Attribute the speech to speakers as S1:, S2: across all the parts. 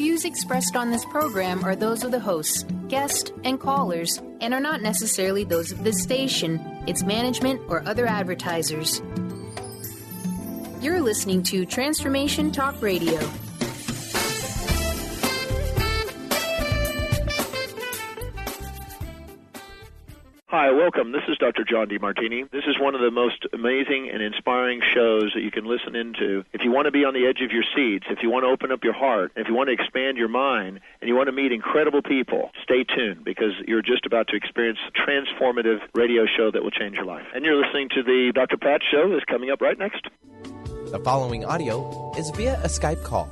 S1: views expressed on this program are those of the hosts, guests, and callers, and are not necessarily those of this station, its management, or other advertisers. You're listening to Transformation Talk Radio.
S2: Hi, welcome. This is Dr. John DeMartini. This is one of the most amazing and inspiring shows that you can listen into. If you want to be on the edge of your seats, if you want to open up your heart, if you want to expand your mind, and you want to meet incredible people, stay tuned because you're just about to experience a transformative radio show that will change your life. And you're listening to the Dr. Pat Show that's coming up right next.
S3: The following audio is via a Skype call.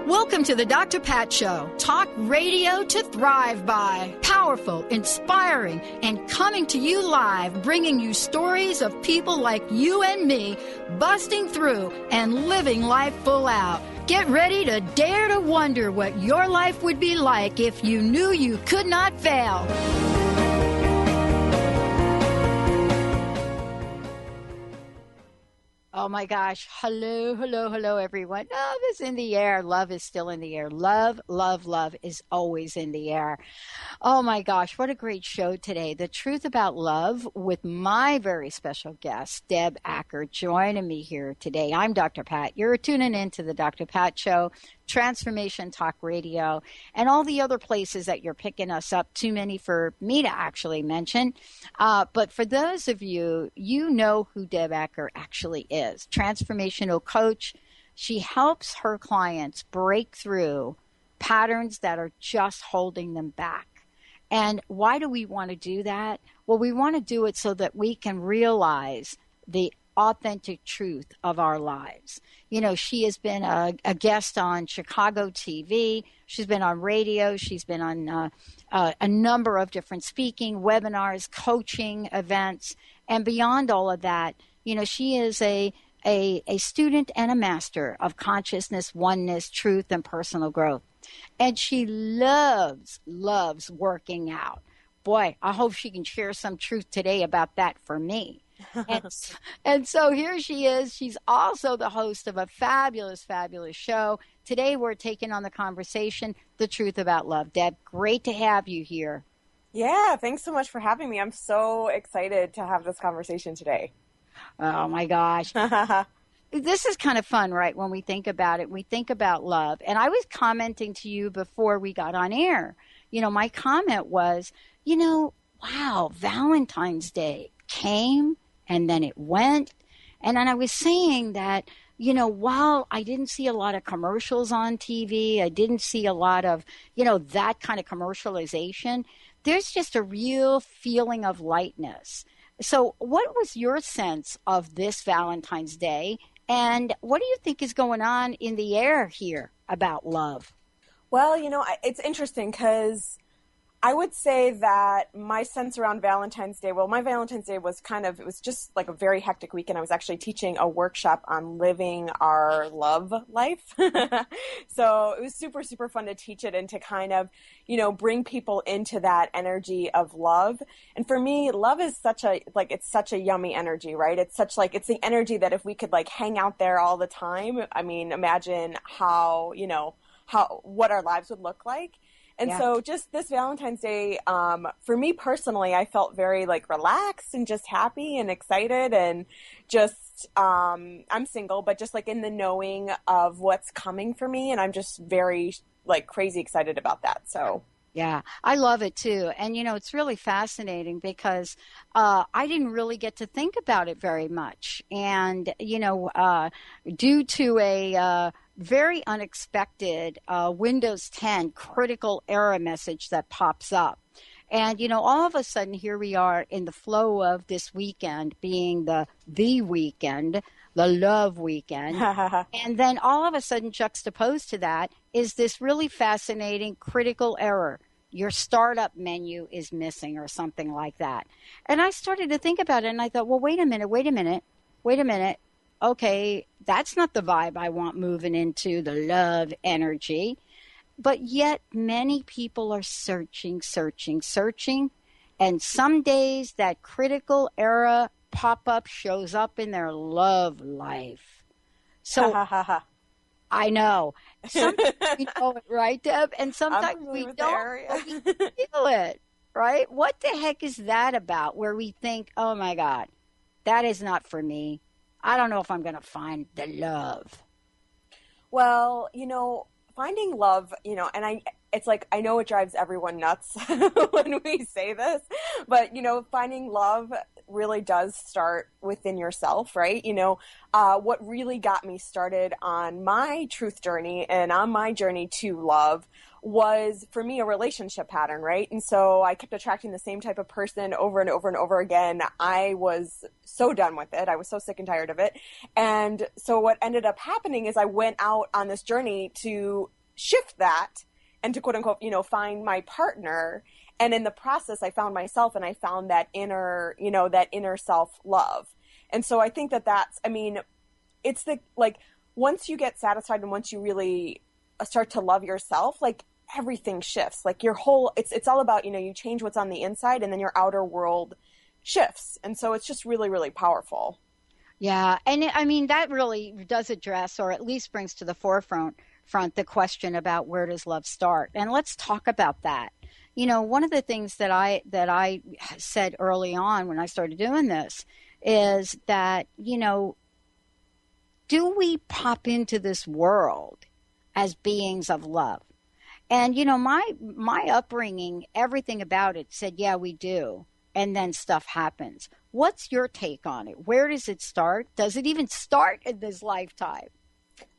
S4: Welcome to the Dr. Pat Show. Talk radio to thrive by. Powerful, inspiring, and coming to you live, bringing you stories of people like you and me busting through and living life full out. Get ready to dare to wonder what your life would be like if you knew you could not fail. Oh my gosh. Hello, hello, hello, everyone. Love is in the air. Love is still in the air. Love, love, love is always in the air. Oh my gosh. What a great show today. The Truth About Love with my very special guest, Deb Acker, joining me here today. I'm Dr. Pat. You're tuning in to the Dr. Pat Show, Transformation Talk Radio, and all the other places that you're picking us up. Too many for me to actually mention. But for those of you, you know who Deb Acker actually is. Transformational coach. She helps her clients break through patterns that are just holding them back. And why do we want to do that? Well, we want to do it so that we can realize the authentic truth of our lives. You know, she has been a guest on Chicago TV. She's been on radio. She's been on a number of different speaking, webinars, coaching events. And beyond all of that, you know, she is a student and a master of consciousness, oneness, truth, and personal growth. And she loves working out. Boy, I hope she can share some truth today about that for me. And so here she is. She's also the host of a fabulous, fabulous show. Today we're taking on the conversation, The Truth About Love. Deb, great to have you here.
S5: Yeah, thanks so much for having me. I'm so excited to have this conversation today.
S4: Oh, my gosh. This is kind of fun, right, when we think about it. We think about love. And I was commenting to you before we got on air. You know, my comment was, you know, wow, Valentine's Day came and then it went. And then I was saying that, you know, while I didn't see a lot of commercials on TV, I didn't see a lot of, you know, that kind of commercialization, there's just a real feeling of lightness. So what was your sense of this Valentine's Day? And what do you think is going on in the air here about love?
S5: Well, you know, it's interesting because I would say that my sense around Valentine's Day, well, my Valentine's Day was it was just like a very hectic weekend. I was actually teaching a workshop on living our love life. So it was super, super fun to teach it and to kind of, you know, bring people into that energy of love. And for me, love is it's such a yummy energy, right? It's the energy that if we could like hang out there all the time, I mean, imagine what our lives would look like. And so just this Valentine's Day, for me personally, I felt very like relaxed and just happy and excited and just, I'm single, but just like in the knowing of what's coming for me. And I'm just very like crazy excited about that. So.
S4: Yeah, I love it too. And, you know, it's really fascinating because I didn't really get to think about it very much. And, you know, due to a very unexpected Windows 10 critical error message that pops up. And, you know, all of a sudden here we are in the flow of this weekend being the weekend, the love weekend. And then all of a sudden juxtaposed to that is this really fascinating critical error. Your startup menu is missing or something like that. And I started to think about it and I thought, well, wait a minute. Okay, that's not the vibe I want moving into the love energy. But yet many people are searching. And some days that critical error pop-up shows up in their love life. So I know. Sometimes we know it, right, Deb? And sometimes we don't, but we feel it, right? What the heck is that about where we think, oh my God, that is not for me. I don't know if I'm going to find the love.
S5: Well, finding love, and it's like, I know it drives everyone nuts when we say this, but, finding love really does start within yourself, right? What really got me started on my truth journey and on my journey to love was, for me, a relationship pattern, right? And so I kept attracting the same type of person over and over and over again. I was so done with it. I was so sick and tired of it. And so what ended up happening is I went out on this journey to shift that and to quote unquote, find my partner. And in the process, I found myself and I found that inner self love. And so I think it's once you get satisfied and once you really start to love yourself, like everything shifts, like your whole, it's all about, you change what's on the inside and then your outer world shifts. And so it's just really, really powerful.
S4: Yeah. And that really does address, or at least brings to the forefront the question about where does love start? And let's talk about that. One of the things that I said early on when I started doing this is that, do we pop into this world as beings of love? And, my upbringing, everything about it said, yeah, we do. And then stuff happens. What's your take on it? Where does it start? Does it even start in this lifetime?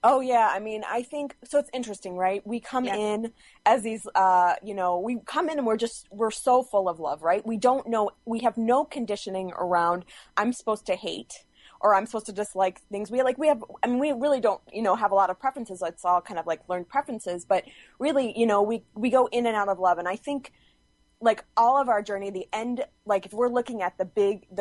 S5: Oh, yeah. I think, so it's interesting, right? We come in as these, we come in and we're so full of love, right? We don't know, we have no conditioning around, I'm supposed to hate or I'm supposed to dislike things. We really don't, have a lot of preferences. It's all kind of like learned preferences, but really, we go in and out of love. And I think, like, all of our journey, the end, like if we're looking at the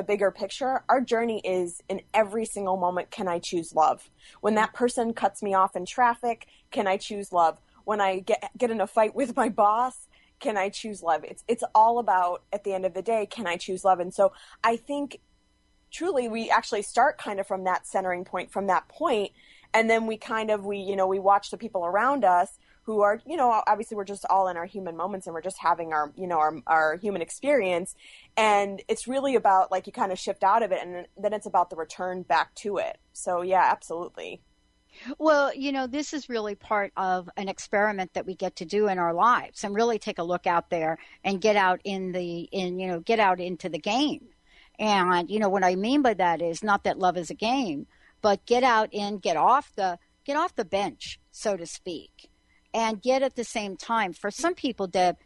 S5: bigger picture, our journey is in every single moment, can I choose love? When that person cuts me off in traffic, can I choose love? When I get in a fight with my boss, can I choose love? It's all about, at the end of the day, can I choose love? And so I think truly we actually start kind of from that centering point, from that point, and then we watch the people around us who are, obviously we're just all in our human moments and we're just having our human experience. And it's really about, like, you kind of shift out of it and then it's about the return back to it. So yeah, absolutely.
S4: Well, this is really part of an experiment that we get to do in our lives and really take a look out there and get out into the game. And, what I mean by that is not that love is a game, but get out and get off the bench, so to speak. And yet at the same time, for some people, Deb,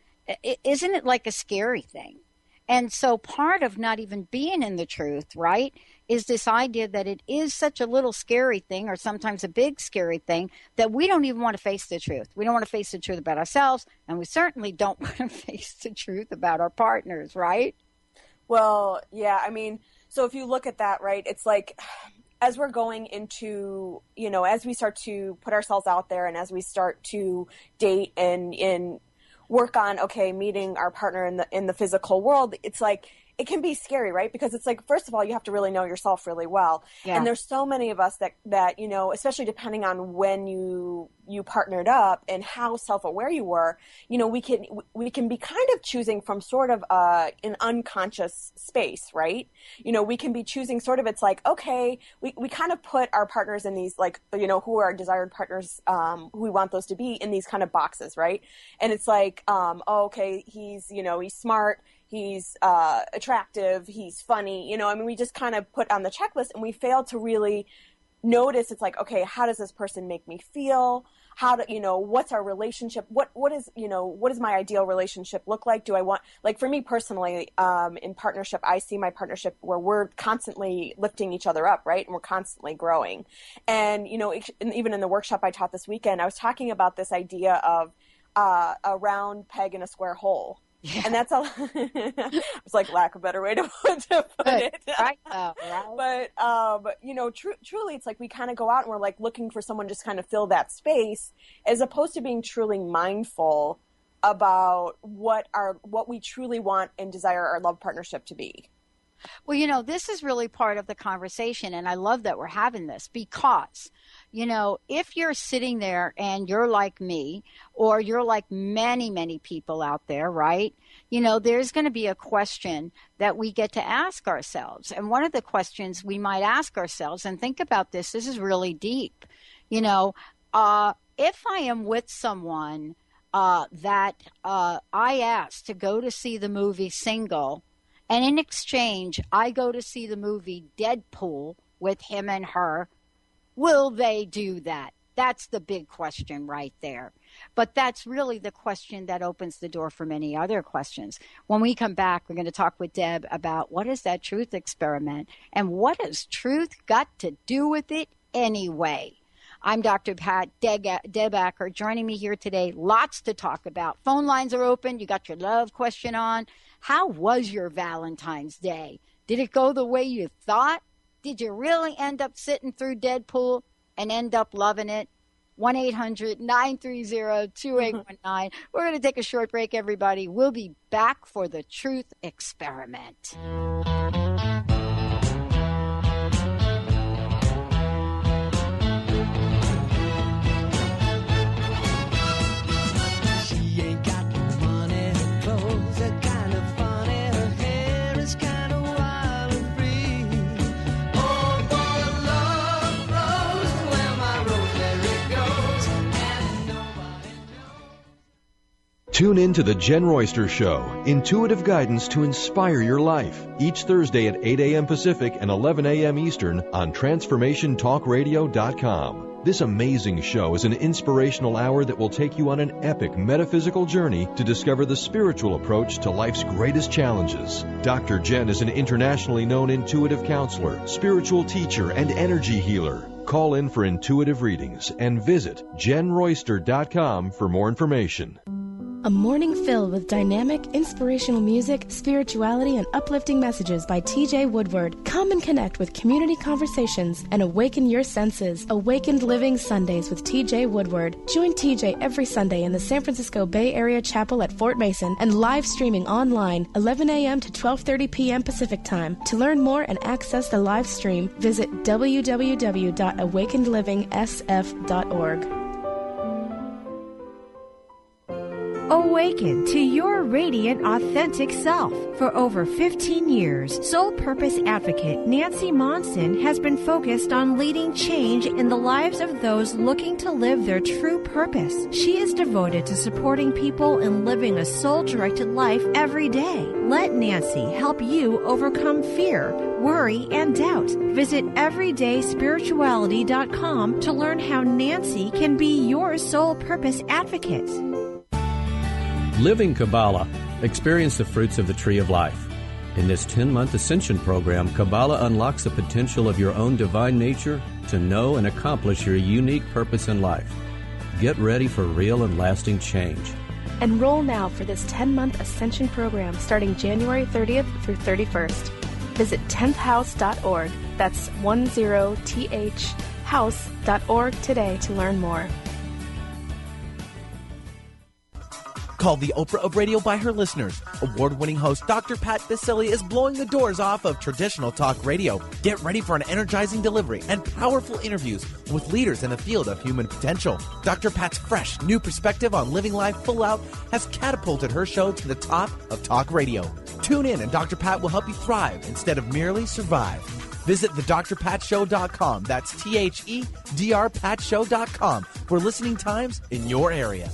S4: isn't it like a scary thing? And so part of not even being in the truth, right, is this idea that it is such a little scary thing, or sometimes a big scary thing, that we don't even want to face the truth. We don't want to face the truth about ourselves, and we certainly don't want to face the truth about our partners, right?
S5: Well, yeah, so if you look at that, right, it's like, as we're going into, as we start to put ourselves out there and as we start to date and work on, meeting our partner in the physical world, it's like, it can be scary, right? Because it's like, first of all, you have to really know yourself really well. Yeah. And there's so many of us that, especially depending on when you partnered up and how self-aware you were, we can be kind of choosing from sort of an unconscious space, right? We can be choosing sort of, it's like, okay, we kind of put our partners in these, like, who are our desired partners, who we want those to be, in these kind of boxes, right? And it's like, okay, he's smart, he's attractive, he's funny, we just kind of put on the checklist and we fail to really notice. It's like, okay, how does this person make me feel? What's our relationship? What does my ideal relationship look like? Do I want, like, for me personally, in partnership, I see my partnership where we're constantly lifting each other up, right? And we're constantly growing. And, even in the workshop I taught this weekend, I was talking about this idea of a round peg in a square hole. Yeah. And that's all. It's like lack of a better way to put it.
S4: Right. Right.
S5: But truly, it's like we kind of go out and we're like looking for someone to just kind of fill that space, as opposed to being truly mindful about what we truly want and desire our love partnership to be.
S4: Well, this is really part of the conversation, and I love that we're having this because, if you're sitting there and you're like me, or you're like many, many people out there, right? There's going to be a question that we get to ask ourselves. And one of the questions we might ask ourselves, and think about this is really deep. If I am with someone that I asked to go to see the movie Single, and in exchange, I go to see the movie Deadpool with him and her, will they do that? That's the big question right there. But that's really the question that opens the door for many other questions. When we come back, we're going to talk with Deb about what is that truth experiment and what has truth got to do with it anyway. I'm Dr. Pat Deb Acker. Joining me here today, lots to talk about. Phone lines are open. You got your love question on. How was your Valentine's Day? Did it go the way you thought? Did you really end up sitting through Deadpool and end up loving it? 1-800-930-2819. We're going to take a short break, everybody. We'll be back for the truth experiment.
S6: Tune in to The Jen Royster Show, intuitive guidance to inspire your life, each Thursday at 8 a.m. Pacific and 11 a.m. Eastern on TransformationTalkRadio.com. This amazing show is an inspirational hour that will take you on an epic metaphysical journey to discover the spiritual approach to life's greatest challenges. Dr. Jen is an internationally known intuitive counselor, spiritual teacher, and energy healer. Call in for intuitive readings and visit JenRoyster.com for more information.
S7: A morning filled with dynamic, inspirational music, spirituality, and uplifting messages by T.J. Woodward. Come and connect with community conversations and awaken your senses. Awakened Living Sundays with T.J. Woodward. Join T.J. every Sunday in the San Francisco Bay Area Chapel at Fort Mason and live streaming online 11 a.m. to 12:30 p.m. Pacific Time. To learn more and access the live stream, visit www.awakenedlivingsf.org.
S8: Awaken to your radiant, authentic self. For over 15 years, soul purpose advocate Nancy Monson has been focused on leading change in the lives of those looking to live their true purpose. She is devoted to supporting people in living a soul-directed life every day. Let Nancy help you overcome fear, worry, and doubt. Visit everydayspirituality.com to learn how Nancy can be your soul purpose advocate.
S9: Living Kabbalah. Experience the fruits of the tree of life. In this 10-month Ascension program, Kabbalah unlocks the potential of your own divine nature to know and accomplish your unique purpose in life. Get ready for real and lasting change.
S7: Enroll now for this 10-month Ascension program starting January 30th through 31st. Visit 10thhouse.org. That's 10thhouse.org today to learn more.
S3: Called the Oprah of radio by her listeners, award-winning host Dr. Pat Baccili is blowing the doors off of traditional talk radio. Get ready for an energizing delivery and powerful interviews with leaders in the field of human potential. Dr. Pat's fresh, new perspective on living life full out has catapulted her show to the top of talk radio. Tune in and Dr. Pat will help you thrive instead of merely survive. Visit thedrpatshow.com. That's THEDRPatshow.com for listening times in your area.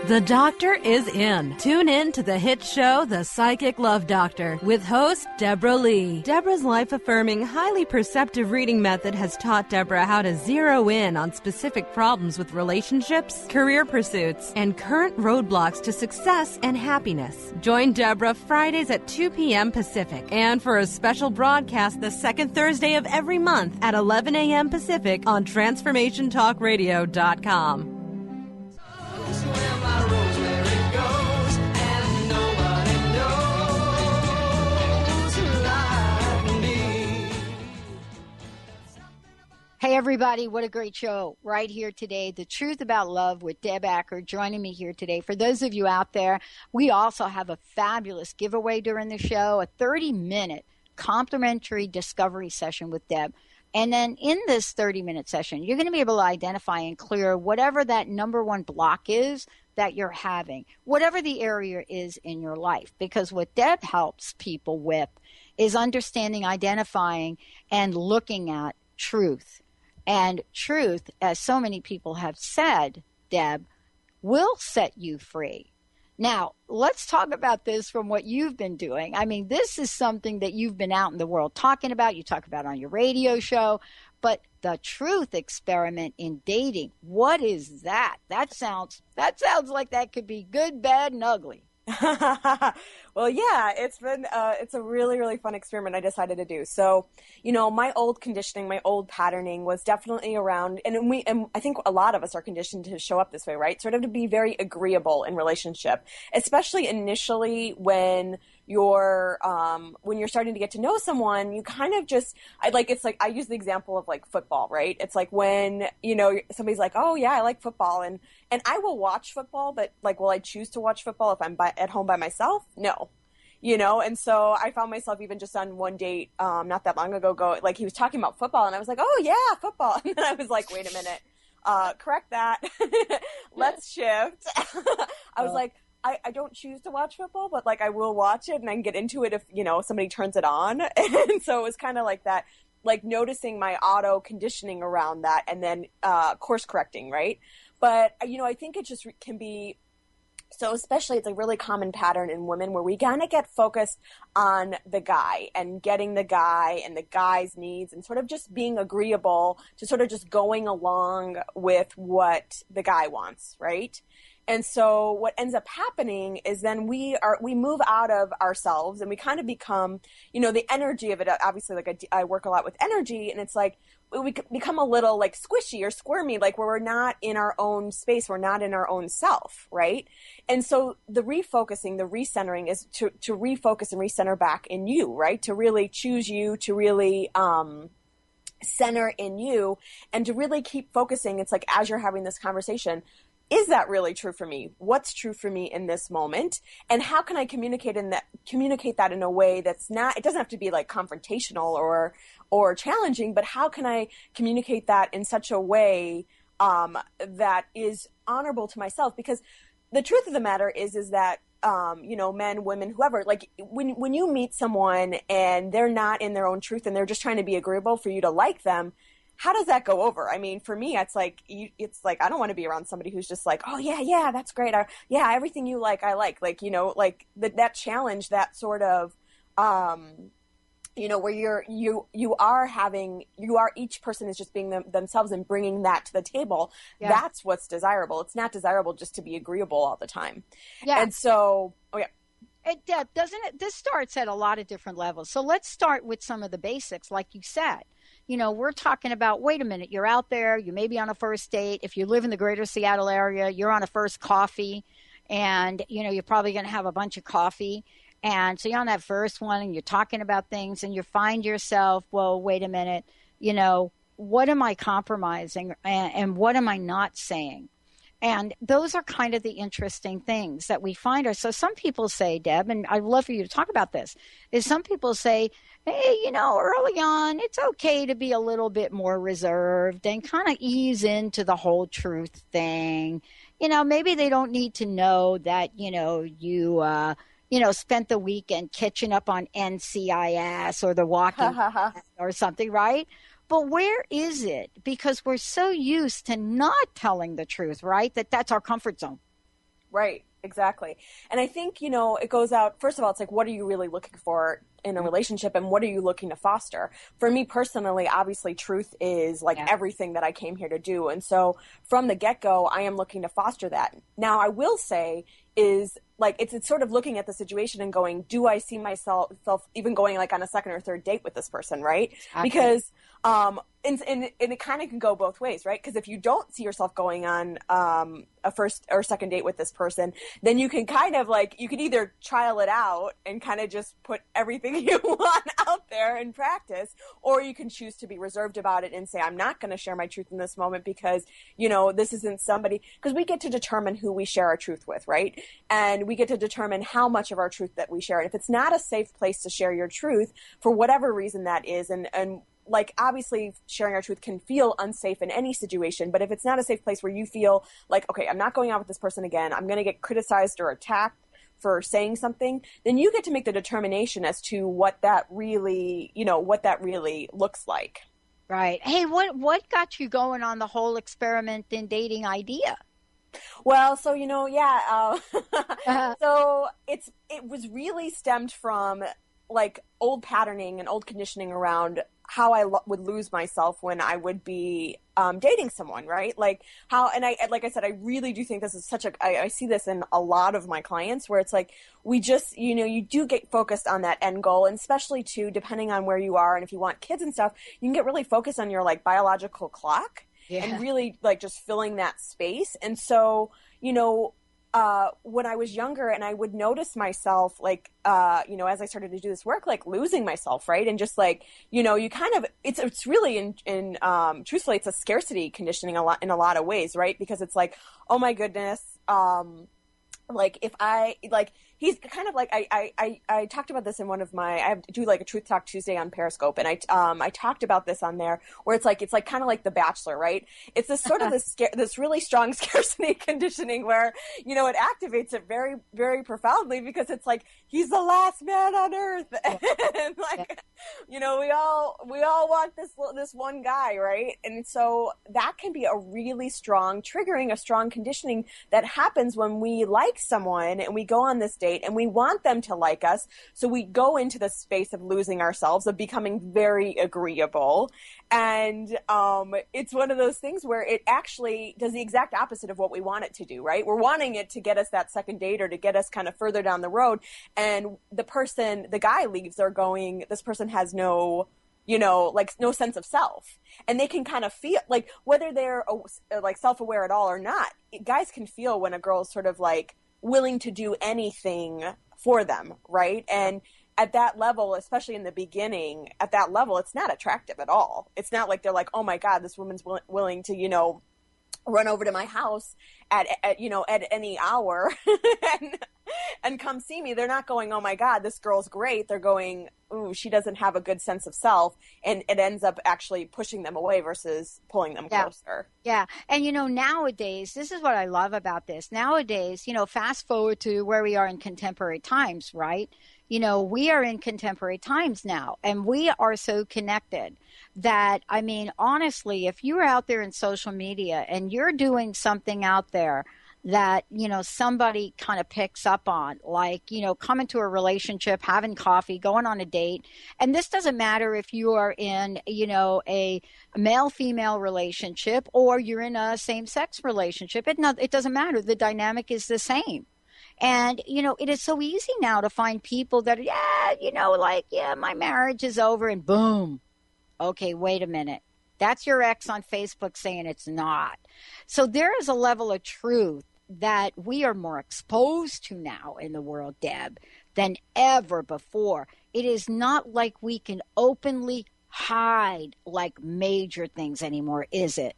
S10: The Doctor is in. Tune in to the hit show, The Psychic Love Doctor, with host Deborah Lee. Deborah's life-affirming, highly perceptive reading method has taught Deborah how to zero in on specific problems with relationships, career pursuits, and current roadblocks to success and happiness. Join Deborah Fridays at 2 p.m. Pacific, and for a special broadcast the second Thursday of every month at 11 a.m. Pacific on TransformationTalkRadio.com.
S4: Hey, everybody, what a great show right here today. The Truth About Love with Deb Acker joining me here today. For those of you out there, we also have a fabulous giveaway during the show, a 30-minute complimentary discovery session with Deb. And then in this 30-minute session, you're going to be able to identify and clear whatever that number one block is that you're having, whatever the area is in your life. Because what Deb helps people with is understanding, identifying, and looking at truth. And truth, as so many people have said, Deb, will set you free. Now, let's talk about this from what you've been doing. I mean, this is something that you've been out in the world talking about. You talk about on your radio show. But the truth experiment in dating, what is that? That sounds like that could be good, bad, and ugly.
S5: Well, yeah, it's a really, really fun experiment I decided to do. So, my old conditioning, my old patterning was definitely around, and I think a lot of us are conditioned to show up this way, right? Sort of to be very agreeable in relationship, especially initially when you're starting to get to know someone. You kind of just, I use the example of like football, right? It's like when, somebody's like, oh yeah, I like football. And I will watch football, but like, will I choose to watch football if I'm at home by myself? No. And so I found myself even just on one date, not that long ago, like he was talking about football and I was like, oh yeah, football. And then I was like, wait a minute, correct that. Let's shift. I was like, I don't choose to watch football, but like I will watch it and I can get into it if, somebody turns it on. And so it was kind of like that, like noticing my auto conditioning around that and then course correcting, right? But, I think it just can be, so especially it's a really common pattern in women where we kind of get focused on the guy and getting the guy and the guy's needs and sort of just being agreeable to sort of just going along with what the guy wants, right? And so what ends up happening is then we move out of ourselves and we kind of become, the energy of it. Obviously, like I work a lot with energy, and it's like we become a little like squishy or squirmy, like where we're not in our own space, we're not in our own self, right? And so the refocusing, the recentering is to refocus and recenter back in you, right? To really choose you, to really center in you, and to really keep focusing. It's like as you're having this conversation, is that really true for me? What's true for me in this moment? And how can I communicate that in a way that's not, it doesn't have to be like confrontational or challenging, but how can I communicate that in such a way that is honorable to myself? Because the truth of the matter is that men, women, whoever, like when you meet someone and they're not in their own truth and they're just trying to be agreeable for you to like them, how does that go over? I mean, for me, it's like I don't want to be around somebody who's just like, oh yeah, that's great. Yeah, everything you like, I like like that challenge, that sort of, where each person is just being themselves and bringing that to the table. Yeah. That's what's desirable. It's not desirable just to be agreeable all the time. Yeah. And so,
S4: Deb, doesn't it? This starts at a lot of different levels. So let's start with some of the basics, like you said. We're talking about, wait a minute, you're out there, you may be on a first date. If you live in the greater Seattle area, you're on a first coffee and, you're probably going to have a bunch of coffee. And so you're on that first one and you're talking about things and you find yourself, well, wait a minute, what am I compromising and what am I not saying? And those are kind of the interesting things that we find. So some people say, Deb, and I'd love for you to talk about this, is some people say, hey, early on, it's okay to be a little bit more reserved and kind of ease into the whole truth thing. Maybe they don't need to know that, you spent the weekend catching up on NCIS or The Walking Dead or something, right? But where is it? Because we're so used to not telling the truth, right? That's our comfort zone.
S5: Right, exactly. And I think, it goes out, first of all, it's like, what are you really looking for in a relationship and what are you looking to foster? For me personally, obviously, truth is like everything that I came here to do. And so from the get-go, I am looking to foster that. Now, I will say is like, it's sort of looking at the situation and going, do I see myself even going like on a second or third date with this person, right? Exactly. Because, and it kind of can go both ways, right? Because if you don't see yourself going on a first or second date with this person, then you can kind of like, you can either trial it out and kind of just put everything you want out there and practice, or you can choose to be reserved about it and say, I'm not going to share my truth in this moment because, this isn't somebody, because we get to determine who we share our truth with, right? And we get to determine how much of our truth that we share. And if it's not a safe place to share your truth, for whatever reason that is, and like, obviously sharing our truth can feel unsafe in any situation, but if it's not a safe place where you feel like, okay, I'm not going out with this person again, I'm going to get criticized or attacked for saying something, then you get to make the determination as to what that really looks like.
S4: Right. Hey, what got you going on the whole experiment in dating idea?
S5: Well, so, so it was really stemmed from like old patterning and old conditioning around how I would lose myself when I would be dating someone, right? Like how, and like I said, I really do think this is I see this in a lot of my clients where it's like, we just, you do get focused on that end goal, and especially too, depending on where you are and if you want kids and stuff, you can get really focused on your like biological clock and really like just filling that space. And so, when I was younger and I would notice myself like, as I started to do this work, like losing myself, right? And just like, you kind of, it's really truthfully, it's a scarcity conditioning in a lot of ways, right? Because it's like, oh my goodness, like if I, like, he's kind of like, I talked about this in one of my, I do like a Truth Talk Tuesday on Periscope, and I talked about this on there where it's like kind of like The Bachelor, right? It's this sort of this really strong scarcity conditioning where, it activates it very, very profoundly because it's like, he's the last man on earth. And like, we all want this one guy, right? And so that can be a really strong triggering, a strong conditioning that happens when we like someone and we go on this date and we want them to like us. So we go into the space of losing ourselves, of becoming very agreeable. And it's one of those things where it actually does the exact opposite of what we want it to do, right? We're wanting it to get us that second date or to get us kind of further down the road. And the guy leaves, they're going, this person has no sense of self. And they can kind of feel like whether they're like self-aware at all or not, guys can feel when a girl's sort of like willing to do anything for them, right? And at that level, especially in the beginning, at that level, it's not attractive at all. It's not like they're like, oh my God, this woman's willing to, run over to my house at any hour and come see me. They're not going, oh my God, this girl's great. They're going, ooh, she doesn't have a good sense of self. And it ends up actually pushing them away versus pulling them closer.
S4: Yeah. And, nowadays, this is what I love about this. Nowadays, fast forward to where we are in contemporary times, right? We are in contemporary times now, and we are so connected that, honestly, if you're out there in social media and you're doing something out there that, somebody kind of picks up on, like, coming to a relationship, having coffee, going on a date. And this doesn't matter if you are in, a male-female relationship or you're in a same-sex relationship. It doesn't matter. The dynamic is the same. And, it is so easy now to find people that, my marriage is over, and boom. Okay, wait a minute. That's your ex on Facebook saying it's not. So there is a level of truth that we are more exposed to now in the world, Deb, than ever before. It is not like we can openly hide like major things anymore, is it?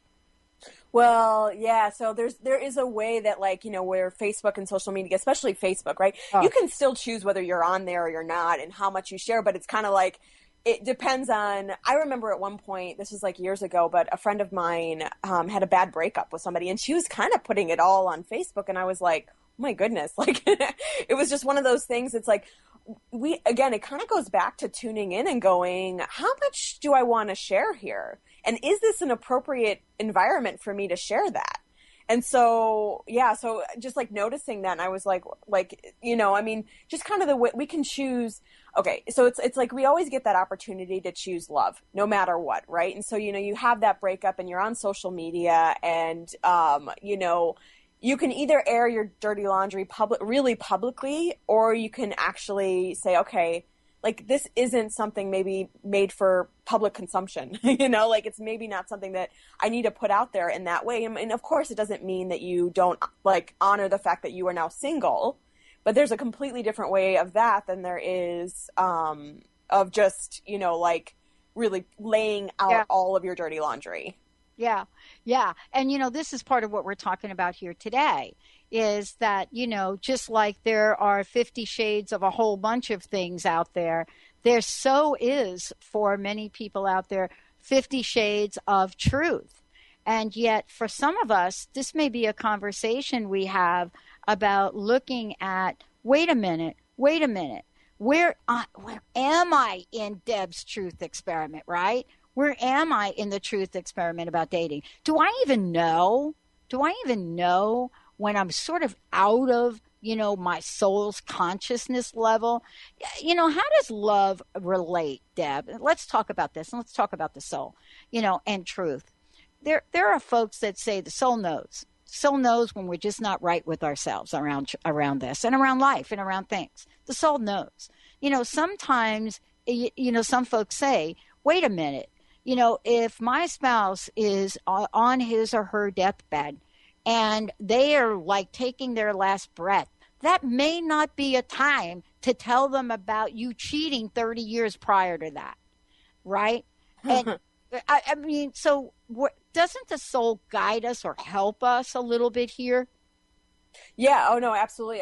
S5: Well, yeah. So there is a way that, like, where Facebook and social media, especially Facebook, right? Oh. You can still choose whether you're on there or you're not and how much you share, but it's kind of like, it depends on, I remember at one point, this was like years ago, but a friend of mine had a bad breakup with somebody, and she was kind of putting it all on Facebook. And I was like, oh my goodness, like, it was just one of those things. It's like, it kind of goes back to tuning in and going, how much do I want to share here? And is this an appropriate environment for me to share that? And so, so just like noticing that, and I was like, just kind of the way we can choose. Okay. So it's like, we always get that opportunity to choose love no matter what. Right. And so, you have that breakup and you're on social media and, you can either air your dirty laundry really publicly, or you can actually say, okay, like, this isn't something maybe made for public consumption, like, it's maybe not something that I need to put out there in that way. And of course, it doesn't mean that you don't, like, honor the fact that you are now single, but there's a completely different way of that than there is, of just, like really laying out all of your dirty laundry.
S4: Yeah. Yeah. And, this is part of what we're talking about here today is that, just like there are 50 shades of a whole bunch of things out there, there so is for many people out there 50 shades of truth. And yet for some of us, this may be a conversation we have about looking at, wait a minute. Where am I in Deb's truth experiment, right? Where am I in the truth experiment about dating? Do I even know when I'm sort of out of, my soul's consciousness level? How does love relate, Deb? Let's talk about this, and let's talk about the soul, and truth. There are folks that say the soul knows. Soul knows when we're just not right with ourselves around this and around life and around things. The soul knows. Sometimes, some folks say, wait a minute, if my spouse is on his or her deathbed and they are like taking their last breath, that may not be a time to tell them about you cheating 30 years prior to that, right? And I mean, so doesn't the soul guide us or help us a little bit here?
S5: Yeah. Oh no, absolutely.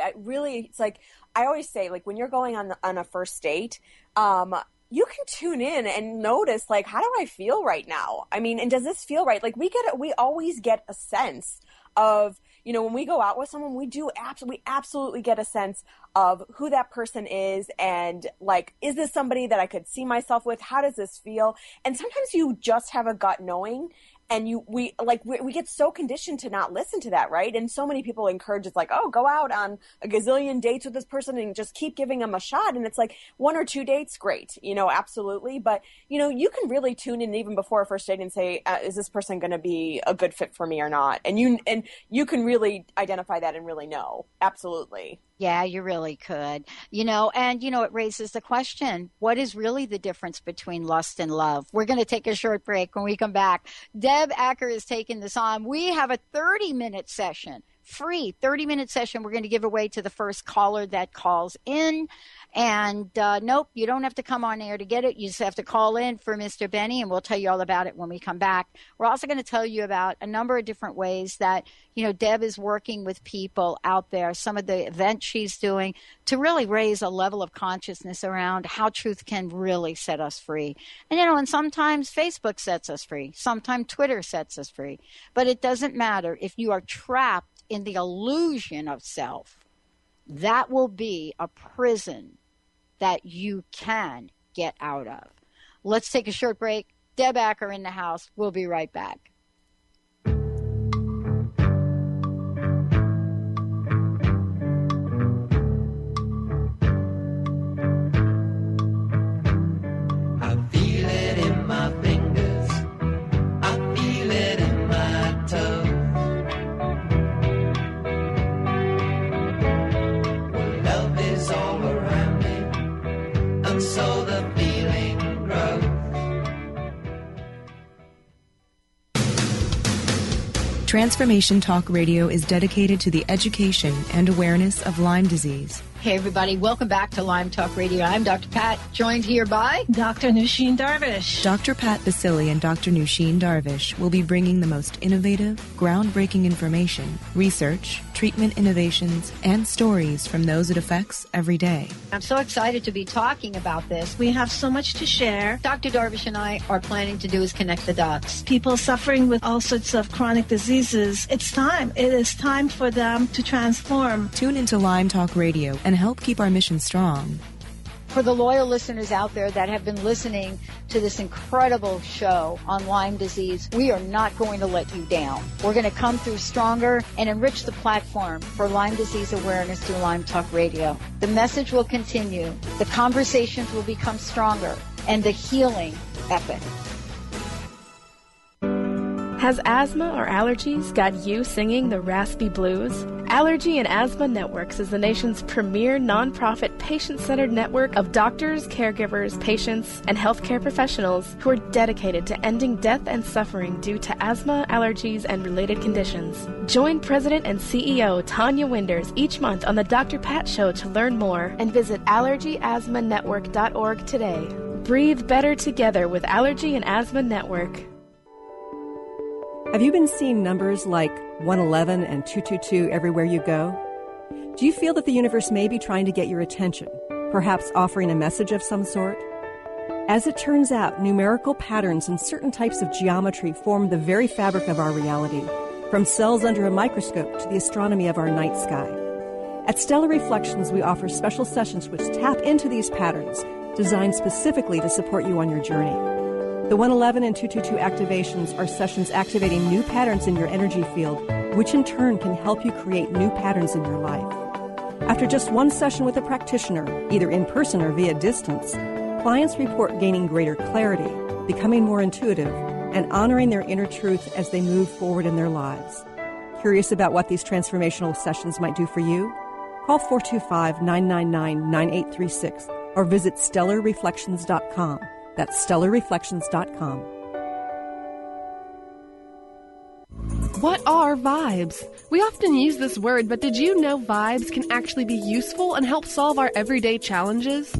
S5: It's like, I always say, like, when you're going on a first date, you can tune in and notice, like, how do I feel right now? I mean, and does this feel right? Like, we always get a sense of, when we go out with someone, we absolutely get a sense of who that person is, and like, is this somebody that I could see myself with? How does this feel? And sometimes you just have a gut knowing, and we get so conditioned to not listen to that, right? And so many people encourage, it's like, oh, go out on a gazillion dates with this person and just keep giving them a shot. And it's like 1 or 2 dates, great, absolutely. But, you can really tune in even before a first date and say, is this person going to be a good fit for me or not? And you can really identify that and really know. Absolutely.
S4: Yeah, you really could. It raises the question, what is really the difference between lust and love? We're going to take a short break. When we come back, Deb Acker is taking this on. We have a 30-minute session, free 30-minute session we're going to give away to the first caller that calls in. And nope, you don't have to come on air to get it. You just have to call in for Mr. Benny, and we'll tell you all about it when we come back. We're also going to tell you about a number of different ways that, Deb is working with people out there, some of the events she's doing to really raise a level of consciousness around how truth can really set us free. And, and sometimes Facebook sets us free. Sometimes Twitter sets us free. But it doesn't matter if you are trapped in the illusion of self. That will be a prison that you can get out of. Let's take a short break. Deb Acker in the house. We'll be right back.
S11: I feel it in my fingers. I feel it in my toes. Well, love is all around me, and so the feeling grows.
S12: Transformation Talk Radio is dedicated to the education and awareness of Lyme disease.
S4: Hey, everybody. Welcome back to Lyme Talk Radio. I'm Dr. Pat, joined here by
S13: Dr. Nusheen Darvish.
S12: Dr. Pat Basili and Dr. Nusheen Darvish will be bringing the most innovative, groundbreaking information, research, treatment innovations, and stories from those it affects every day.
S4: I'm so excited to be talking about this.
S13: We have so much to share.
S4: Dr. Darvish and I are planning to do is connect the dots.
S13: People suffering with all sorts of chronic diseases, it's time. It is time for them to transform.
S12: Tune into Lyme Talk Radio and help keep our mission strong.
S4: For the loyal listeners out there that have been listening to this incredible show on Lyme disease, we are not going to let you down. We're going to come through stronger and enrich the platform for Lyme disease awareness through Lyme Talk Radio. The message will continue, the conversations will become stronger, and the healing epic.
S7: Has asthma or allergies got you singing the raspy blues? Allergy and Asthma Networks is the nation's premier nonprofit patient-centered network of doctors, caregivers, patients, and healthcare professionals who are dedicated to ending death and suffering due to asthma, allergies, and related conditions. Join President and CEO Tanya Winders each month on the Dr. Pat Show to learn more and visit allergyasthmanetwork.org today. Breathe better together with Allergy and Asthma Network.
S14: Have you been seeing numbers like 111 and 222 everywhere you go? Do you feel that the universe may be trying to get your attention, perhaps offering a message of some sort? As it turns out, numerical patterns and certain types of geometry form the very fabric of our reality, from cells under a microscope to the astronomy of our night sky. At Stellar Reflections, we offer special sessions which tap into these patterns, designed specifically to support you on your journey. The 111 and 222 activations are sessions activating new patterns in your energy field, which in turn can help you create new patterns in your life. After just one session with a practitioner, either in person or via distance, clients report gaining greater clarity, becoming more intuitive, and honoring their inner truth as they move forward in their lives. Curious about what these transformational sessions might do for you? Call 425-999-9836 or visit stellarreflections.com. That's stellarreflections.com.
S15: What are vibes? We often use this word, but did you know vibes can actually be useful and help solve our everyday challenges?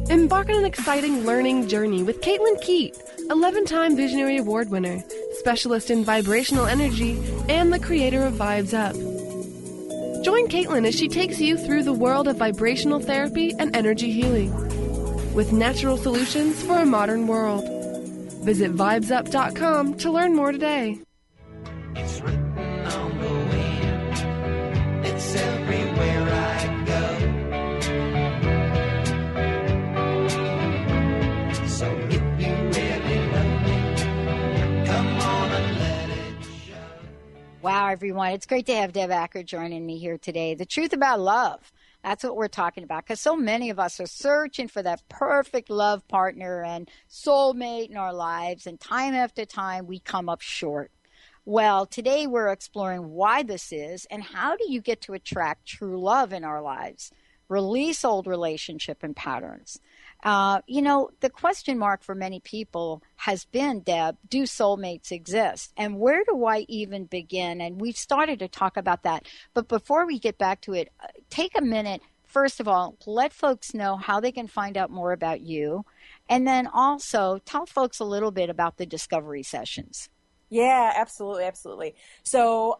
S15: Embark on an exciting learning journey with Caitlin Keat, 11-time Visionary Award winner, specialist in vibrational energy, and the creator of Vibes Up. Join Caitlin as she takes you through the world of vibrational therapy and energy healing, with natural solutions for a modern world. Visit vibesup.com to learn more today.
S11: It's written on the wind. It's everywhere I go. So if you really love me, come on and let it show.
S4: Wow, everyone. It's great to have Deb Acker joining me here today. The truth about love. That's what we're talking about, because so many of us are searching for that perfect love partner and soulmate in our lives, and time after time we come up short. Well, today we're exploring why this is and how do you get to attract true love in our lives, release old relationship and patterns. The question mark for many people has been, Deb, do soulmates exist? And where do I even begin? And we've started to talk about that. But before we get back to it, take a minute, first of all, let folks know how they can find out more about you. And then also tell folks a little bit about the discovery sessions.
S5: Yeah, absolutely, absolutely. So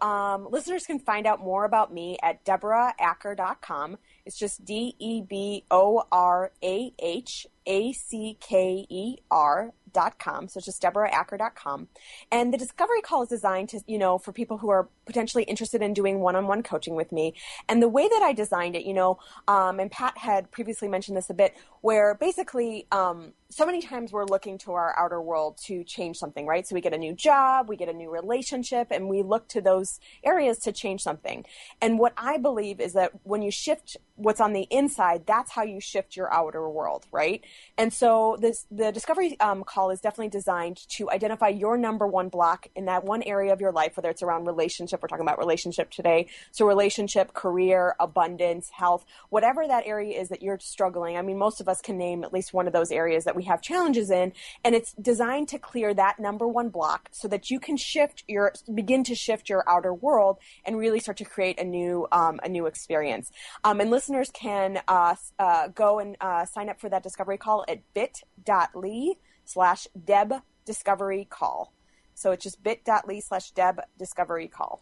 S5: listeners can find out more about me at DeborahAcker.com. It's just DeborahAcker.com. So it's just DeborahAcker.com. And the discovery call is designed to, for people who are potentially interested in doing one-on-one coaching with me. And the way that I designed it, and Pat had previously mentioned this a bit, where basically so many times we're looking to our outer world to change something, right? So we get a new job, we get a new relationship, and we look to those areas to change something. And what I believe is that when you shift what's on the inside, that's how you shift your outer world, right? And so the discovery call is definitely designed to identify your number one block in that one area of your life, whether it's around relationship, we're talking about relationship today, so relationship, career, abundance, health, whatever that area is that you're struggling. I mean, most of us can name at least one of those areas that we have challenges in, and it's designed to clear that number one block so that you can begin to shift your outer world and really start to create a new experience. And listeners can go and sign up for that discovery call at bit.ly/DebDiscoveryCall. So it's just bit.ly/DebDiscoveryCall.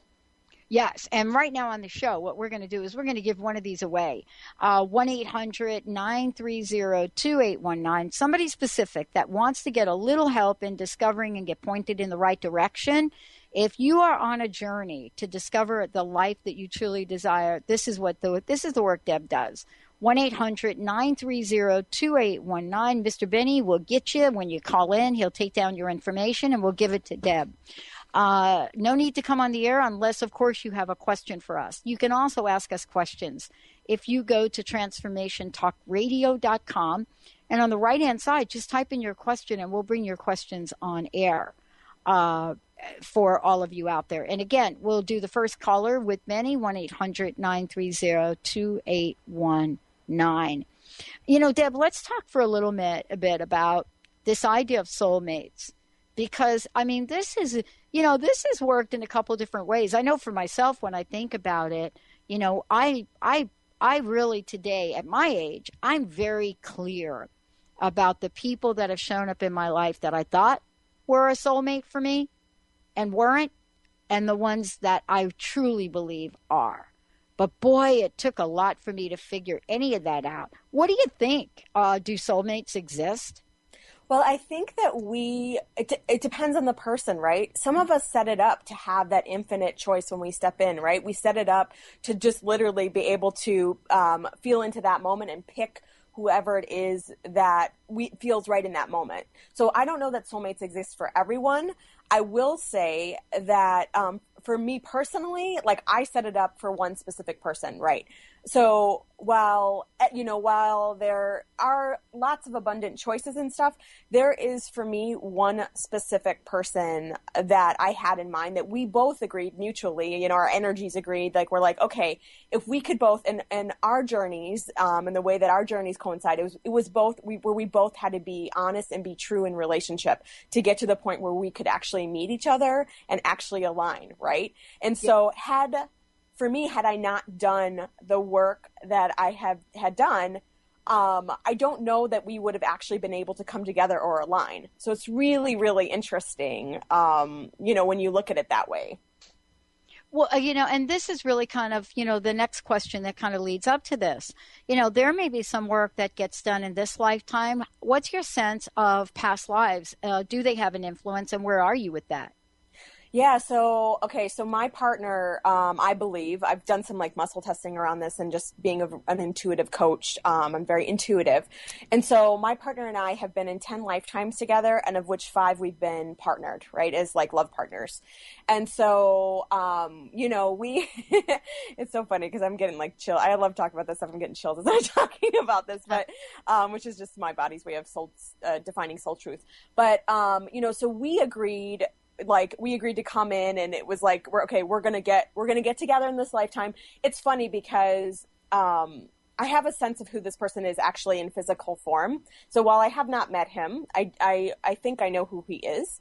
S4: Yes, and right now on the show, what we're going to do is we're going to give one of these away. 1-800-930-2819. Somebody specific that wants to get a little help in discovering and get pointed in the right direction. If you are on a journey to discover the life that you truly desire, this is the work Deb does. 1-800-930-2819. Mr. Benny will get you when you call in. He'll take down your information and we'll give it to Deb. No need to come on the air unless, of course, you have a question for us. You can also ask us questions. If you go to transformationtalkradio.com, and on the right-hand side, just type in your question, and we'll bring your questions on air. for all of you out there. And again, we'll do the first caller with many, 1-800-930-2819. You know, Deb, let's talk for a bit about this idea of soulmates, because I mean, this has worked in a couple different ways. I know for myself, when I think about it, you know, I really today at my age, I'm very clear about the people that have shown up in my life that I thought were a soulmate for me and weren't, and the ones that I truly believe are. But boy, it took a lot for me to figure any of that out. What do you think? Do soulmates exist?
S5: Well, I think that it depends on the person, right? Some of us set it up to have that infinite choice when we step in, right? We set it up to just literally be able to feel into that moment and pick whoever it is that feels right in that moment. So I don't know that soulmates exist for everyone. I will say that for me personally, like I set it up for one specific person, right? So while there are lots of abundant choices and stuff, there is for me one specific person that I had in mind that we both agreed mutually, you know, our energies agreed, like we're like, okay, if we could both, and our journeys and the way that our journeys coincide, it was both, we both had to be honest and be true in relationship to get to the point where we could actually meet each other and actually align, right? And so had I not done the work that I had done, I don't know that we would have actually been able to come together or align. So it's really, really interesting, when you look at it that way.
S4: Well, and this is really kind of, the next question that kind of leads up to this. There may be some work that gets done in this lifetime. What's your sense of past lives? Do they have an influence, and where are you with that?
S5: Yeah. So my partner, I believe I've done some like muscle testing around this and just being an intuitive coach. I'm very intuitive. And so my partner and I have been in 10 lifetimes together, and of which 5 we've been partnered, right? As like love partners. And so, it's so funny because I'm getting like chill. I love talking about this stuff. I'm getting chills as I'm talking about this, but, which is just my body's way of defining soul truth. But, so we agreed to come in, and it was like, we're going to get together in this lifetime. It's funny because, I have a sense of who this person is actually in physical form. So while I have not met him, I think I know who he is.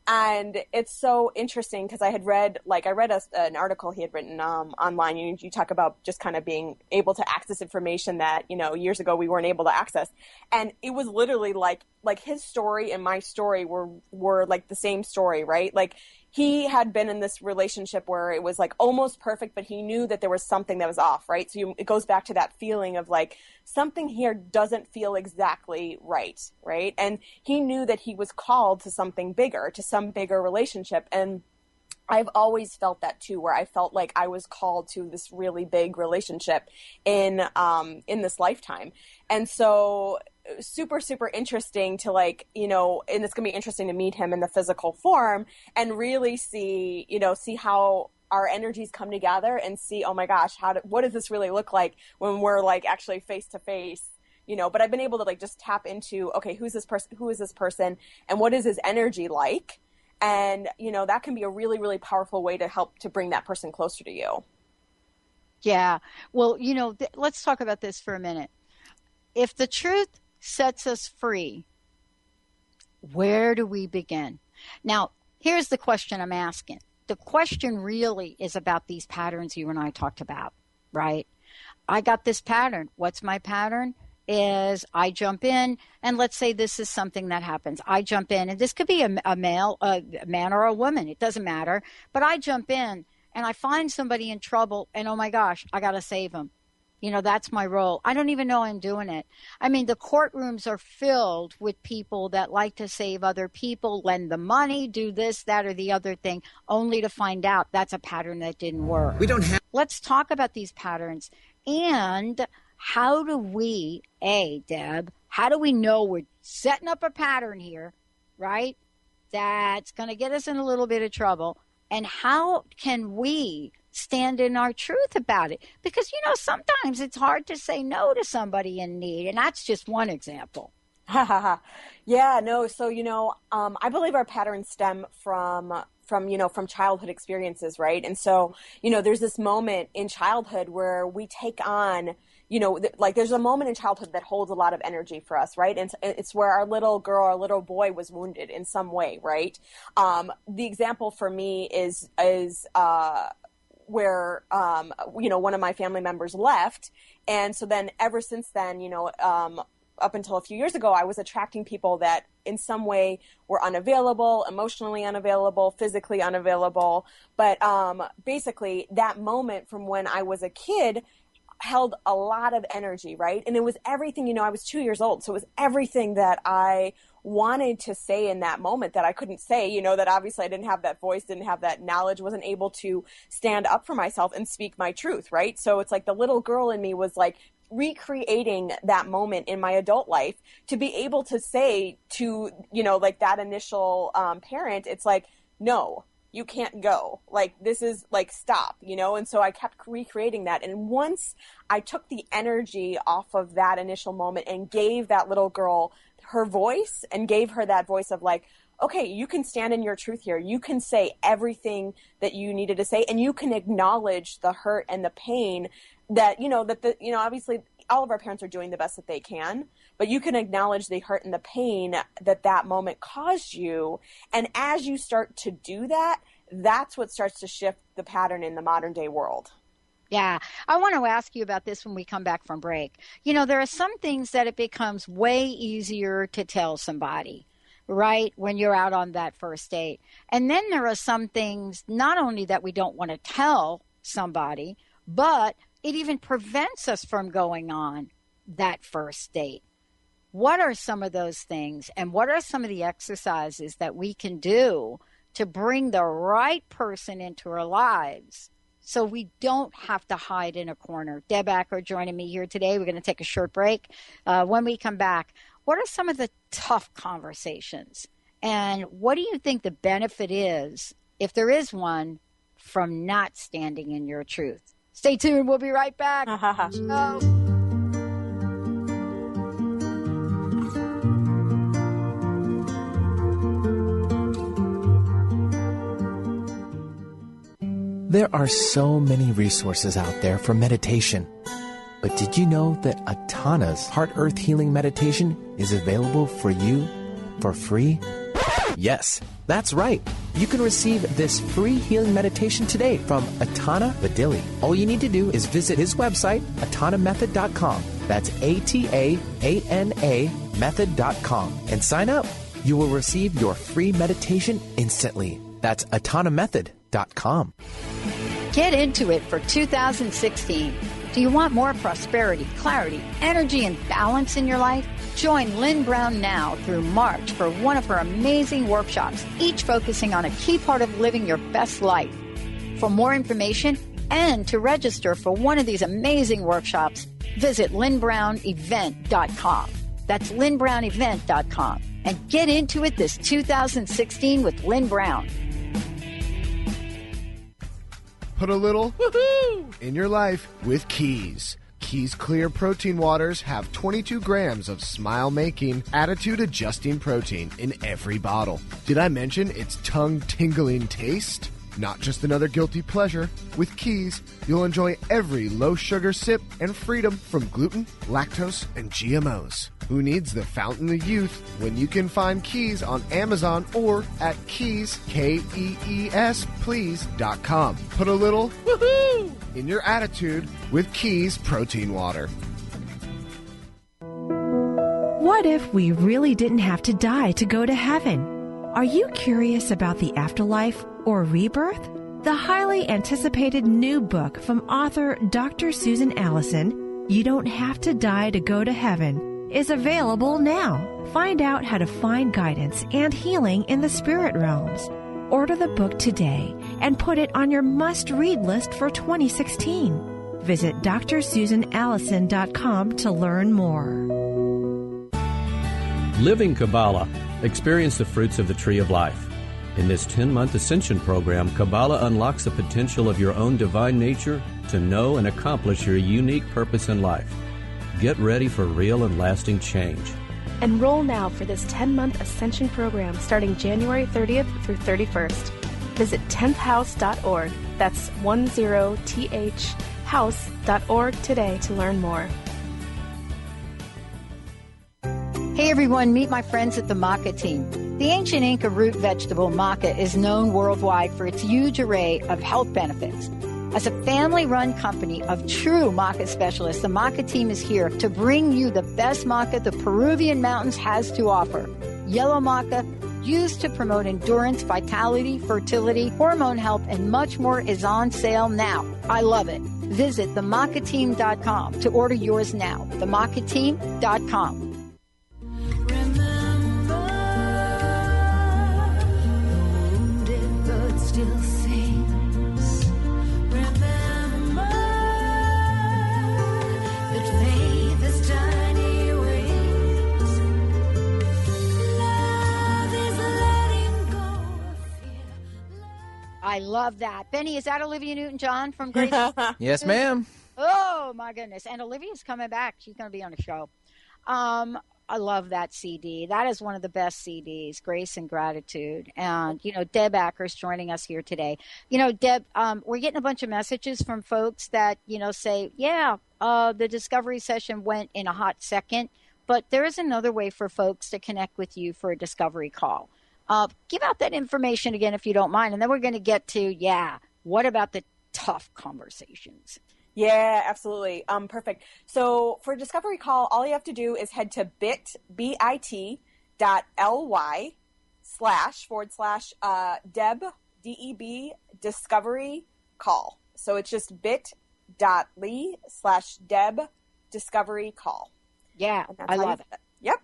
S5: And it's so interesting because I read an article he had written online. You talk about just kind of being able to access information that, years ago we weren't able to access. And it was literally like his story and my story were like the same story, right? Like he had been in this relationship where it was like almost perfect, but he knew that there was something that was off, right? So it goes back to that feeling of like something here doesn't feel exactly right? And he knew that he was called to something bigger, to some bigger relationship. And I've always felt that too, where I felt like I was called to this really big relationship in this lifetime. And so super, super interesting to and it's going to be interesting to meet him in the physical form and really see how our energies come together and see, oh my gosh, what does this really look like when we're like actually face to face, but I've been able to like just tap into, okay, who is this person and what is his energy like? And, that can be a really, really powerful way to help to bring that person closer to you.
S4: Yeah. Well, let's talk about this for a minute. If the truth sets us free, where do we begin? Now, here's the question I'm asking. The question really is about these patterns you and I talked about, right? I got this pattern. What's my pattern? Is I jump in, and let's say this is something that happens. I jump in, and this could be a man or a woman. It doesn't matter. But I jump in, and I find somebody in trouble, and oh my gosh, I got to save them. That's my role. I don't even know I'm doing it. I mean, the courtrooms are filled with people that like to save other people, lend the money, do this, that, or the other thing, only to find out that's a pattern that didn't work. Let's talk about these patterns. And how do we, Deb, how do we know we're setting up a pattern here, right, that's going to get us in a little bit of trouble? And how can we stand in our truth about it? Because, sometimes it's hard to say no to somebody in need. And that's just one example.
S5: Yeah, no. So, I believe our patterns stem from childhood experiences, right? And so, there's this moment in childhood where we take on, there's a moment in childhood that holds a lot of energy for us, right? And it's where our little girl, our little boy was wounded in some way, right? The example for me is where, one of my family members left. And so then ever since then, up until a few years ago, I was attracting people that in some way were unavailable, emotionally unavailable, physically unavailable. But basically that moment from when I was a kid held a lot of energy, right? And it was everything, I was 2 years old. So it was everything that I wanted to say in that moment that I couldn't say, that obviously I didn't have that voice, didn't have that knowledge, wasn't able to stand up for myself and speak my truth, right? So it's like the little girl in me was like recreating that moment in my adult life to be able to say to, that initial parent, it's like, no, you can't go. Like, this is like, stop, And so I kept recreating that. And once I took the energy off of that initial moment and gave that little girl her voice and gave her that voice of like, okay, you can stand in your truth here. You can say everything that you needed to say, and you can acknowledge the hurt and the pain that, obviously all of our parents are doing the best that they can, but you can acknowledge the hurt and the pain that moment caused you. And as you start to do that, that's what starts to shift the pattern in the modern day world.
S4: Yeah, I want to ask you about this when we come back from break. There are some things that it becomes way easier to tell somebody, right, when you're out on that first date. And then there are some things not only that we don't want to tell somebody, but it even prevents us from going on that first date. What are some of those things, and what are some of the exercises that we can do to bring the right person into our lives so we don't have to hide in a corner? Deb Acker joining me here today. We're going to take a short break. When we come back, what are some of the tough conversations? And what do you think the benefit is, if there is one, from not standing in your truth? Stay tuned. We'll be right back.
S3: There are so many resources out there for meditation. But did you know that Atana's Heart Earth Healing Meditation is available for you for free? Yes, that's right. You can receive this free healing meditation today from Atana Vadili. All you need to do is visit his website, atanamethod.com. That's ATAANA method.com, and sign up. You will receive your free meditation instantly. That's atanamethod.com.
S4: Get into it for 2016. Do you want more prosperity, clarity, energy, and balance in your life? Join Lynn Brown now through March for one of her amazing workshops, each focusing on a key part of living your best life. For more information and to register for one of these amazing workshops, visit lynnbrownevent.com. That's lynnbrownevent.com. And get into it this 2016 with Lynn Brown.
S16: Put a little woohoo in your life with Keys. Keys Clear Protein Waters have 22 grams of smile-making, attitude-adjusting protein in every bottle. Did I mention its tongue-tingling taste? Not just another guilty pleasure. With Keys, you'll enjoy every low-sugar sip and freedom from gluten, lactose, and GMOs. Who needs the fountain of youth when you can find Keys on Amazon or at Keys, Kees, please.com. Put a little woohoo in your attitude with Keys Protein Water.
S8: What if we really didn't have to die to go to heaven? Are you curious about the afterlife or rebirth? The highly anticipated new book from author Dr. Susan Allison, You Don't Have to Die to Go to Heaven, is available now. Find out how to find guidance and healing in the spirit realms. Order the book today and put it on your must-read list for 2016. Visit drsusanallison.com to learn more.
S9: Living Kabbalah. Experience the fruits of the tree of life. In this 10-month Ascension program, Kabbalah unlocks the potential of your own divine nature to know and accomplish your unique purpose in life. Get ready for real and lasting change.
S7: Enroll now for this 10-month Ascension program starting January 30th through 31st. Visit 10thhouse.org. That's 10thhouse.org today to learn more.
S4: Hey everyone, meet my friends at the maca team. The ancient Inca root vegetable maca is known worldwide for its huge array of health benefits. As a family-run company of true maca specialists, the maca team is here to bring you the best maca the Peruvian mountains has to offer. Yellow maca, used to promote endurance, vitality, fertility, hormone health, and much more, is on sale now. I love it. Visit themacateam.com to order yours now. Themacateam.com. I love that. Benny, is that Olivia Newton-John from Grace?
S17: Yes, ma'am.
S4: Oh, my goodness. And Olivia's coming back. She's going to be on the show. I love that CD. That is one of the best CDs, Grace and Gratitude. And, Deb Acker's joining us here today. Deb, we're getting a bunch of messages from folks that, say, the discovery session went in a hot second. But there is another way for folks to connect with you for a discovery call. Give out that information again, if you don't mind. And then we're going to get to, what about the tough conversations?
S5: Yeah, absolutely. Perfect. So for Discovery Call, all you have to do is head to bit.ly//Deb, D-E-B, Discovery Call. So it's just bit.ly/Deb Discovery Call.
S4: Yeah, I love it.
S5: Yep.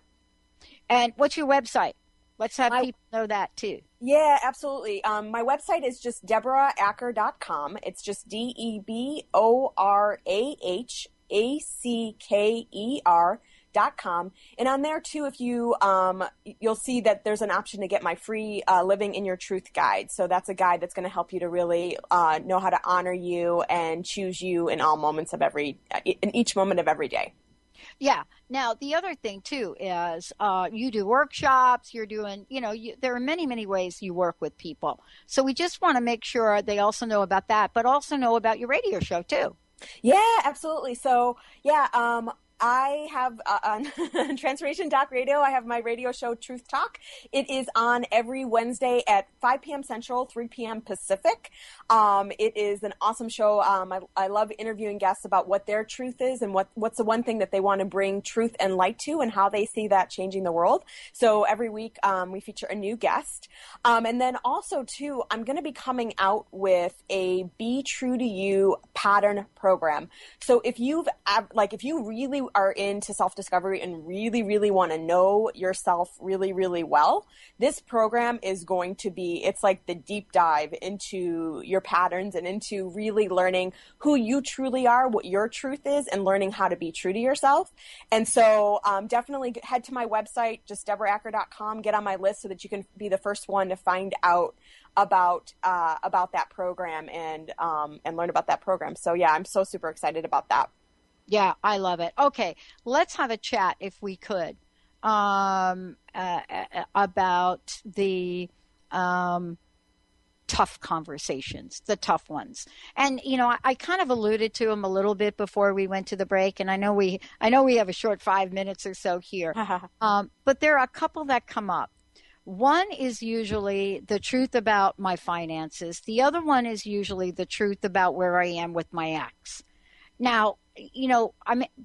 S4: And what's your website? Let's have people know that too.
S5: Yeah, absolutely. My website is just DeborahAcker.com. It's just DeborahAcker.com. And on there too, if you you'll see that there's an option to get my free Living in Your Truth guide. So that's a guide that's going to help you to really know how to honor you and choose you in all moments of in each moment of every day.
S4: Yeah. Now, the other thing, too, is you do workshops, you're doing, there are many, many ways you work with people. So we just want to make sure they also know about that, but also know about your radio show, too.
S5: Yeah, absolutely. So, I have on Transformation Talk Radio, I have my radio show Truth Talk. It is on every Wednesday at 5 p.m. Central, 3 p.m. Pacific. It is an awesome show. I love interviewing guests about what their truth is and what's the one thing that they want to bring truth and light to and how they see that changing the world. So every week we feature a new guest. And then also, too, I'm going to be coming out with a Be True to You pattern program. So if you really are into self-discovery and really, really want to know yourself really, really well, this program is going to be, it's like the deep dive into your patterns and into really learning who you truly are, what your truth is, and learning how to be true to yourself. And so definitely head to my website, just DeborahAcker.com, get on my list so that you can be the first one to find out about that program and learn about that program. So yeah, I'm so super excited about that.
S4: Yeah, I love it. Okay, let's have a chat, if we could, about the tough conversations, the tough ones. And, I kind of alluded to them a little bit before we went to the break, and I know we have a short 5 minutes or so here, but there are a couple that come up. One is usually the truth about my finances. The other one is usually the truth about where I am with my ex. Now,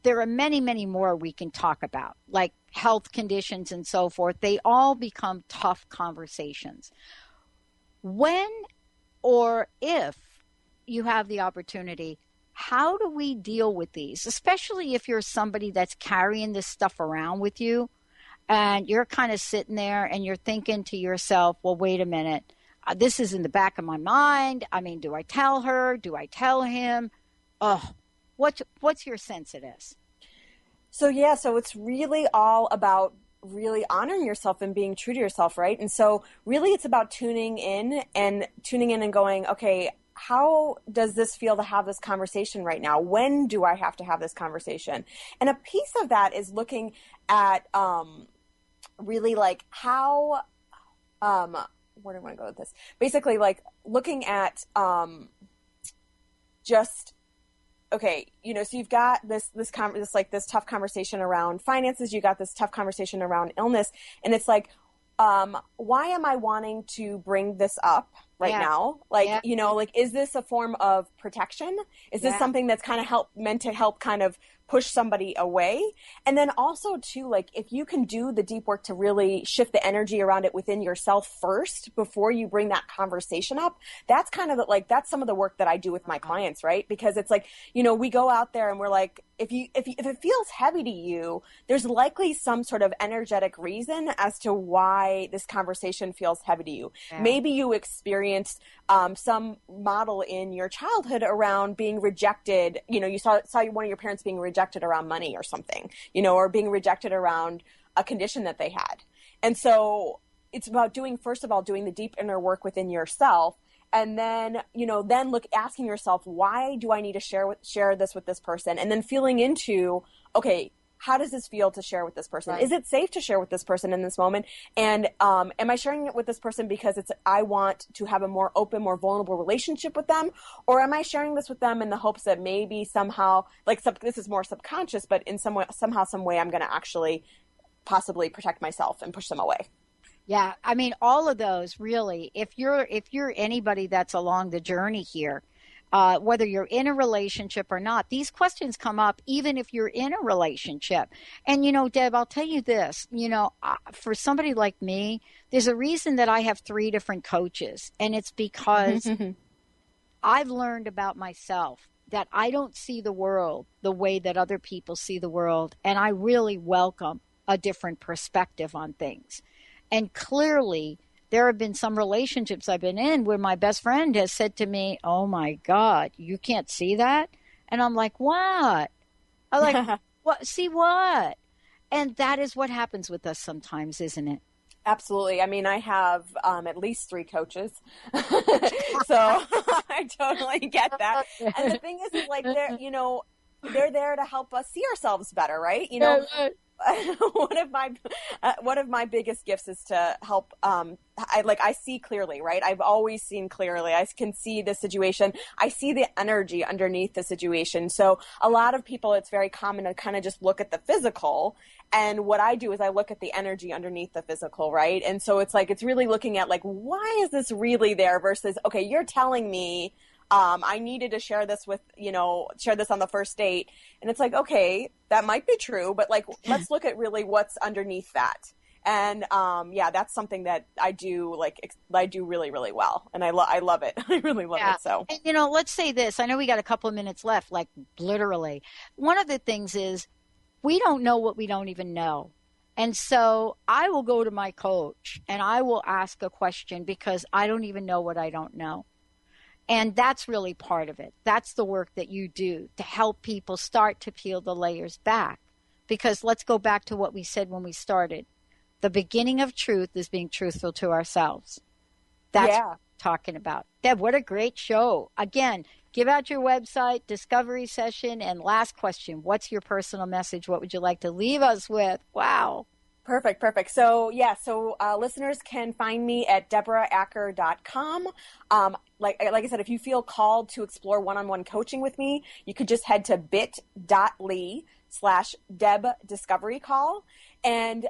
S4: there are many, many more we can talk about, like health conditions and so forth. They all become tough conversations. When or if you have the opportunity, how do we deal with these, especially if you're somebody that's carrying this stuff around with you and you're kind of sitting there and you're thinking to yourself, well, wait a minute, this is in the back of my mind. I mean, do I tell her? Do I tell him? What's your sense of this?
S5: So it's really all about really honoring yourself and being true to yourself, right? And so really it's about tuning in and going, okay, how does this feel to have this conversation right now? When do I have to have this conversation? And a piece of that is looking at really like how, where do I want to go with this? Basically, like looking at just, okay, you know, so you've got this tough conversation around finances, you got this tough conversation around illness, and it's like, why am I wanting to bring this up right now? Like, you know, like, is this a form of protection? Is this something that's kind of meant to help kind of push somebody away? And then also too, like, if you can do the deep work to really shift the energy around it within yourself first before you bring that conversation up, that's kind of like, that's some of the work that I do with my clients, right? Because it's like, you know, we go out there and we're like, if it feels heavy to you, there's likely some sort of energetic reason as to why this conversation feels heavy to you. Maybe you experienced some model in your childhood around being rejected. You know, you saw one of your parents being rejected around money or something, you know, or being rejected around a condition that they had. And so it's about first of all, doing the deep inner work within yourself. And then, you know, asking yourself, why do I need to share this with this person? And then feeling into, okay, how does this feel to share with this person? Is it safe to share with this person in this moment? And am I sharing it with this person because I want to have a more open, more vulnerable relationship with them? Or am I sharing this with them in the hopes that maybe somehow, like this is more subconscious, but in some way, I'm going to actually possibly protect myself and push them away?
S4: Yeah, I mean, all of those really, if you're anybody that's along the journey here, whether you're in a relationship or not, these questions come up even if you're in a relationship. And, you know, Deb, I'll tell you this, you know, for somebody like me, there's a reason that I have 3 different coaches. And it's because I've learned about myself that I don't see the world the way that other people see the world. And I really welcome a different perspective on things. And clearly, there have been some relationships I've been in where my best friend has said to me, oh, my God, you can't see that? And I'm like, what? I'm like, what? See what? And that is what happens with us sometimes, isn't it?
S5: Absolutely. I mean, I have at least 3 coaches, so I totally get that. And the thing is like, they're there to help us see ourselves better, right? You know, one of my biggest gifts is to help. I see clearly, right? I've always seen clearly. I can see the situation. I see the energy underneath the situation. So a lot of people, it's very common to kind of just look at the physical. And what I do is I look at the energy underneath the physical, right? And so it's like, it's really looking at like, why is this really there versus, okay, you're telling me I needed to share this on the first date. And it's like, okay, that might be true, but like, let's look at really what's underneath that. And that's something that I do really, really well. And I love it. I really love it. So,
S4: and, you know, let's say this, I know we got a couple of minutes left, like literally. One of the things is we don't know what we don't even know. And so I will go to my coach and I will ask a question because I don't even know what I don't know. And that's really part of it. That's the work that you do to help people start to peel the layers back. Because let's go back to what we said when we started. The beginning of truth is being truthful to ourselves. That's what we're talking about. Deb, what a great show. Again, give out your website, discovery session, and last question. What's your personal message? What would you like to leave us with? Wow.
S5: Perfect. So, listeners can find me at DeborahAcker.com. Like I said, if you feel called to explore one-on-one coaching with me, you could just head to bit.ly/Deb Discovery Call. And,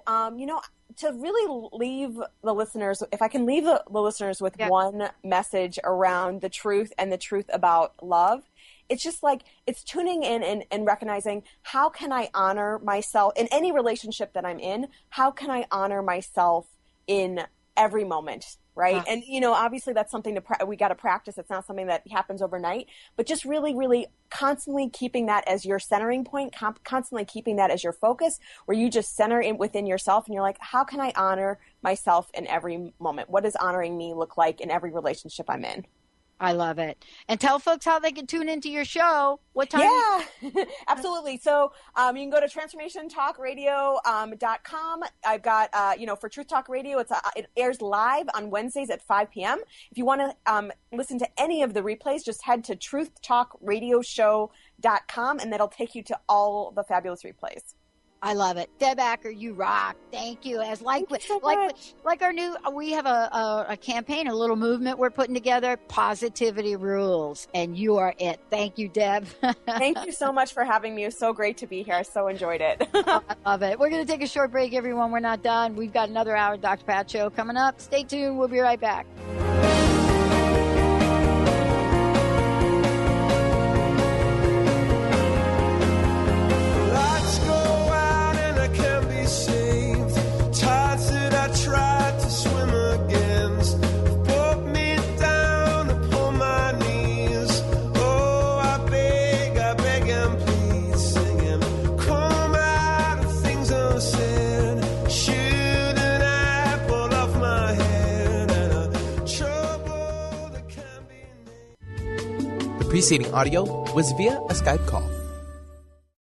S5: to really leave the listeners, if I can leave the listeners with one message around the truth and the truth about love, it's just like, it's tuning in and recognizing, how can I honor myself in any relationship that I'm in? How can I honor myself in every moment? Right. And, obviously that's something we got to practice. It's not something that happens overnight, but just really, really constantly keeping that as your centering point, constantly keeping that as your focus, where you just center in within yourself and you're like, how can I honor myself in every moment? What does honoring me look like in every relationship I'm in?
S4: I love it. And tell folks how they can tune into your show. What time?
S5: Yeah, absolutely. So you can go to transformationtalkradio.com. I've got, for Truth Talk Radio, it airs live on Wednesdays at 5 p.m. If you want to listen to any of the replays, just head to truthtalkradioshow.com, and that'll take you to all the fabulous replays.
S4: I love it. Deb Acker, you rock. Thank you. As like our new, we have a campaign, a little movement we're putting together, Positivity Rules, and you are it. Thank you, Deb.
S5: Thank you so much for having me. It was so great to be here. I so enjoyed it.
S4: I love it. We're going to take a short break, everyone. We're not done. We've got another hour of Dr. Pat Show coming up. Stay tuned. We'll be right back.
S3: Preceding audio was via a Skype call.